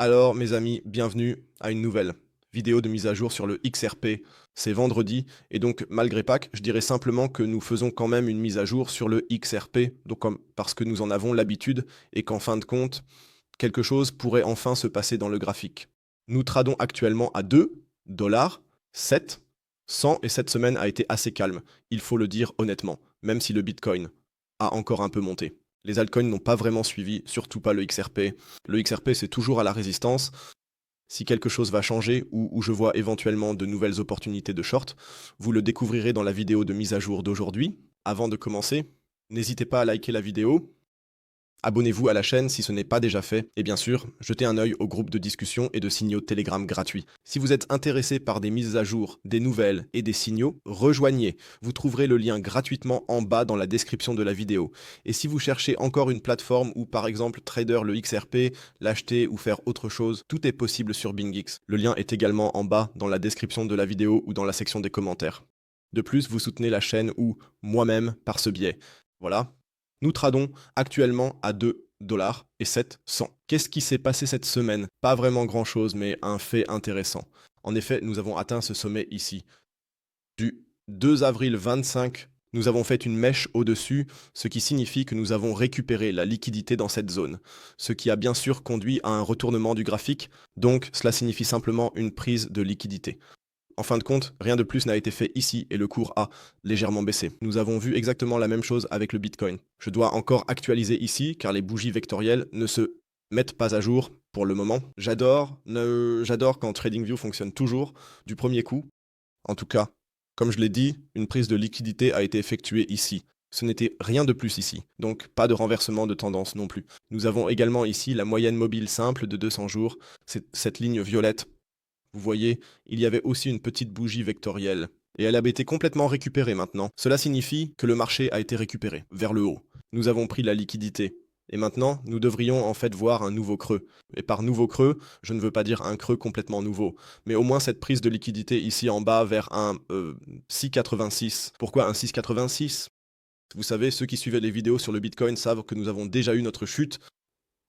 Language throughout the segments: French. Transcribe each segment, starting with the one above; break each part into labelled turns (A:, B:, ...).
A: Alors, mes amis, bienvenue à une nouvelle vidéo de mise à jour sur le XRP. C'est vendredi, et donc, malgré Pâques, je dirais simplement que nous faisons quand même une mise à jour sur le XRP, donc parce que nous en avons l'habitude, et qu'en fin de compte, quelque chose pourrait enfin se passer dans le graphique. Nous tradons actuellement à 2 $, 7, 100, et cette semaine a été assez calme, il faut le dire honnêtement, même si le Bitcoin a encore un peu monté. Les altcoins n'ont pas vraiment suivi, surtout pas le XRP. Le XRP, c'est toujours à la résistance. Si quelque chose va changer ou où je vois éventuellement de nouvelles opportunités de short, vous le découvrirez dans la vidéo de mise à jour d'aujourd'hui. Avant de commencer, n'hésitez pas à liker la vidéo, abonnez-vous à la chaîne si ce n'est pas déjà fait, et bien sûr, jetez un œil au groupe de discussion et de signaux Telegram gratuits. Si vous êtes intéressé par des mises à jour, des nouvelles et des signaux, rejoignez. Vous trouverez le lien gratuitement en bas dans la description de la vidéo. Et si vous cherchez encore une plateforme où par exemple trader le XRP, l'acheter ou faire autre chose, tout est possible sur BingX. Le lien est également en bas dans la description de la vidéo ou dans la section des commentaires. De plus, vous soutenez la chaîne ou moi-même par ce biais. Voilà. Nous tradons actuellement à 2 $ et 700. Qu'est-ce qui s'est passé cette semaine? Pas vraiment grand-chose, mais un fait intéressant. En effet, nous avons atteint ce sommet ici. Du 2 avril 25, nous avons fait une mèche au-dessus, ce qui signifie que nous avons récupéré la liquidité dans cette zone, ce qui a bien sûr conduit à un retournement du graphique, donc cela signifie simplement une prise de liquidité. En fin de compte, rien de plus n'a été fait ici et le cours a légèrement baissé. Nous avons vu exactement la même chose avec le Bitcoin. Je dois encore actualiser ici car les bougies vectorielles ne se mettent pas à jour pour le moment. J'adore quand TradingView fonctionne toujours du premier coup. En tout cas, comme je l'ai dit, une prise de liquidité a été effectuée ici. Ce n'était rien de plus ici, donc pas de renversement de tendance non plus. Nous avons également ici la moyenne mobile simple de 200 jours, c'est cette ligne violette. Vous voyez, il y avait aussi une petite bougie vectorielle, et elle avait été complètement récupérée maintenant. Cela signifie que le marché a été récupéré, vers le haut. Nous avons pris la liquidité. Et maintenant, nous devrions en fait voir un nouveau creux. Et par nouveau creux, je ne veux pas dire un creux complètement nouveau, mais au moins cette prise de liquidité ici en bas vers un 6,86. Pourquoi un 6,86? Vous savez, ceux qui suivaient les vidéos sur le Bitcoin savent que nous avons déjà eu notre chute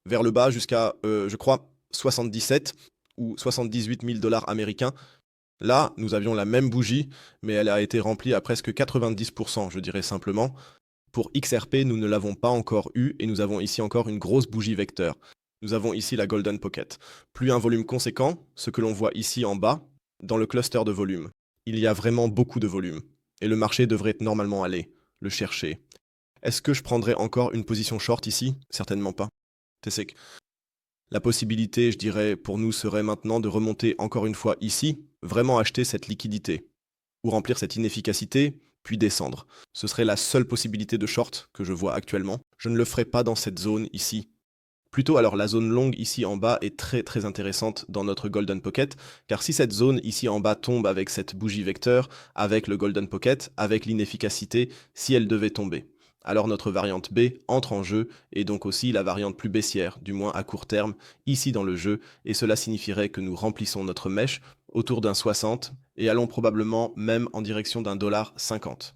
A: vers le bas jusqu'à, je crois, 77 ou 78 000 $ américains. Là, nous avions la même bougie, mais elle a été remplie à presque 90%, je dirais simplement. Pour XRP, nous ne l'avons pas encore eu et nous avons ici encore une grosse bougie vecteur. Nous avons ici la Golden Pocket. Plus un volume conséquent, ce que l'on voit ici en bas, dans le cluster de volume. Il y a vraiment beaucoup de volume. Et le marché devrait normalement aller le chercher. Est-ce que je prendrais encore une position short ici? Certainement pas. C'est que la possibilité, je dirais, pour nous serait maintenant de remonter encore une fois ici, vraiment acheter cette liquidité, ou remplir cette inefficacité, puis descendre. Ce serait la seule possibilité de short que je vois actuellement. Je ne le ferai pas dans cette zone ici. Plutôt, alors la zone longue ici en bas est très très intéressante dans notre Golden Pocket, car si cette zone ici en bas tombe avec cette bougie vecteur, avec le Golden Pocket, avec l'inefficacité, si elle devait tomber, alors notre variante B entre en jeu, et donc aussi la variante plus baissière, du moins à court terme, ici dans le jeu, et cela signifierait que nous remplissons notre mèche autour d'un 60, et allons probablement même en direction d'un $50.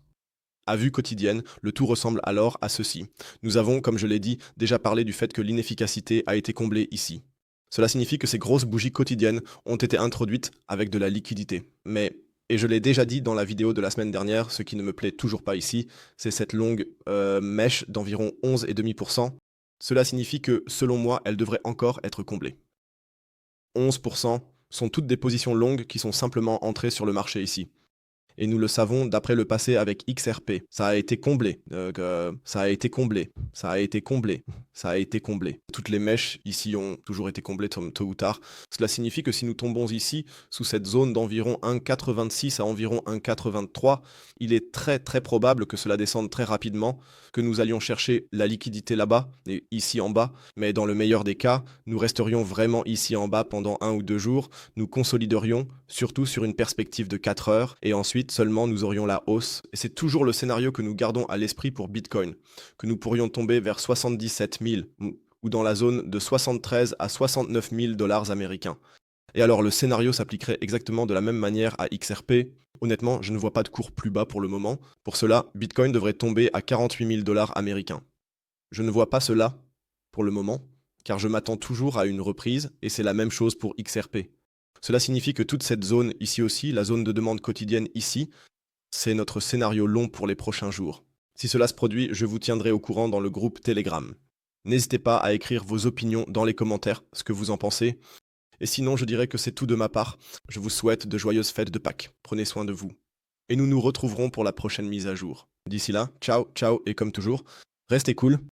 A: À vue quotidienne, le tout ressemble alors à ceci. Nous avons, comme je l'ai dit, déjà parlé du fait que l'inefficacité a été comblée ici. Cela signifie que ces grosses bougies quotidiennes ont été introduites avec de la liquidité. Mais, et je l'ai déjà dit dans la vidéo de la semaine dernière, ce qui ne me plaît toujours pas ici, c'est cette longue mèche d'environ 11,5%. Cela signifie que, selon moi, elle devrait encore être comblée. 11% sont toutes des positions longues qui sont simplement entrées sur le marché ici. Et nous le savons d'après le passé avec XRP. Ça a été comblé, ça a été comblé, ça a été comblé, ça a été comblé. Toutes les mèches ici ont toujours été comblées tôt ou tard. Cela signifie que si nous tombons ici, sous cette zone d'environ 1,86 à environ 1,83, il est très très probable que cela descende très rapidement, que nous allions chercher la liquidité là-bas, et ici en bas, mais dans le meilleur des cas, nous resterions vraiment ici en bas pendant 1 ou 2 jours, nous consoliderions, surtout sur une perspective de 4 heures, et ensuite seulement nous aurions la hausse. Et c'est toujours le scénario que nous gardons à l'esprit pour Bitcoin, que nous pourrions tomber vers 77 000, ou dans la zone de 73 à 69 000 $ américains. Et alors le scénario s'appliquerait exactement de la même manière à XRP. Honnêtement, je ne vois pas de cours plus bas pour le moment. Pour cela, Bitcoin devrait tomber à 48 000 $ américains. Je ne vois pas cela pour le moment. car je m'attends toujours à une reprise, et c'est la même chose pour XRP. Cela signifie que toute cette zone ici aussi, la zone de demande quotidienne ici, c'est notre scénario long pour les prochains jours. Si cela se produit, je vous tiendrai au courant dans le groupe Telegram. N'hésitez pas à écrire vos opinions dans les commentaires, ce que vous en pensez. Et sinon, je dirais que c'est tout de ma part. Je vous souhaite de joyeuses fêtes de Pâques. Prenez soin de vous. Et nous nous retrouverons pour la prochaine mise à jour. D'ici là, ciao, ciao, et comme toujours, restez cool.